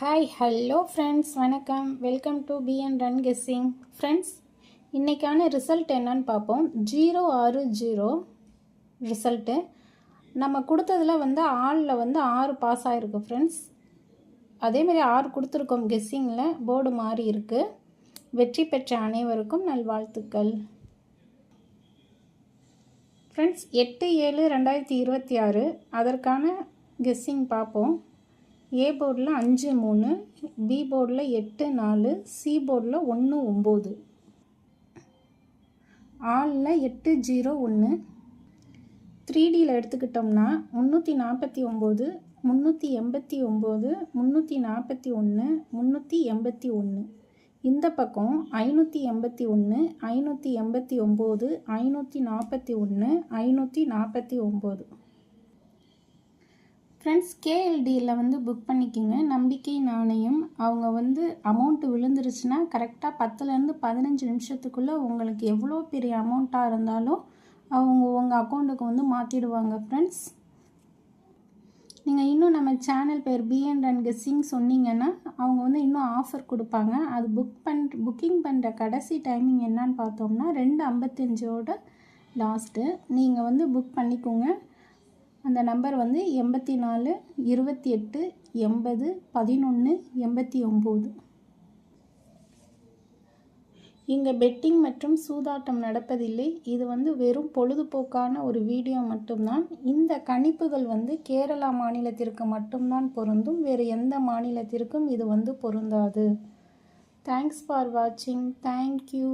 Hi hello friends, வணக்கம். Welcome to BN Run Guessing. Friends, இன்றைக்கான result என்னன்னு பார்ப்போம். 060 ரிசல்ட்டு. நம்ம கொடுத்ததில் வந்து ஆளில் வந்து 6 பாஸ் ஆகிருக்கு ஃப்ரெண்ட்ஸ். அதேமாதிரி 6 கொடுத்துருக்கோம் கெஸ்ஸிங்கில். போர்டு மாறி இருக்குது. வெற்றி பெற்ற அனைவருக்கும் நல்வாழ்த்துக்கள். ஃப்ரெண்ட்ஸ், 8/7/2026 அதற்கான கெஸ்ஸிங் பார்ப்போம். ஏ போர்டில் 5-3, பி போர்டில் 8-4, சி போர்டில் 1-9, ஆளில் 801. 3Dயில் எடுத்துக்கிட்டோம்னா 349, 389, 341, 381. இந்த பக்கம் 581, 589, 541, 549. ஃப்ரெண்ட்ஸ், கேஎல்டியில் வந்து புக் பண்ணிக்கிங்க. நம்பிக்கை நாணயம். அவங்க வந்து அமௌண்ட்டு விழுந்துருச்சுன்னா கரெக்டாக 10லேருந்து 15 நிமிஷத்துக்குள்ளே உங்களுக்கு எவ்வளோ பெரிய அமௌண்ட்டாக இருந்தாலும் அவங்க உங்கள் அக்கௌண்ட்டுக்கு வந்து மாற்றிடுவாங்க. ஃப்ரெண்ட்ஸ், நீங்கள் இன்னும் நம்ம சேனல் பேர் BN Run Guessing சொன்னீங்கன்னா அவங்க வந்து இன்னும் ஆஃபர் கொடுப்பாங்க. அது புக்கிங் பண்ணுற கடைசி டைமிங் என்னன்னு பார்த்தோம்னா 2:55 லாஸ்ட்டு. நீங்கள் வந்து புக் பண்ணிக்கோங்க. அந்த நம்பர் வந்து 84 28 80 11 89. இங்கே பெட்டிங் மற்றும் சூதாட்டம் நடப்பதில்லை. இது வந்து வெறும் பொழுதுபோக்கான ஒரு வீடியோ மட்டும்தான். இந்த கணிப்புகள் வந்து கேரளா மாநிலத்திற்கு மட்டும்தான் பொருந்தும். வேறு எந்த மாநிலத்திற்கும் இது வந்து பொருந்தாது. தேங்க்ஸ் ஃபார் வாட்சிங். தேங்க்யூ.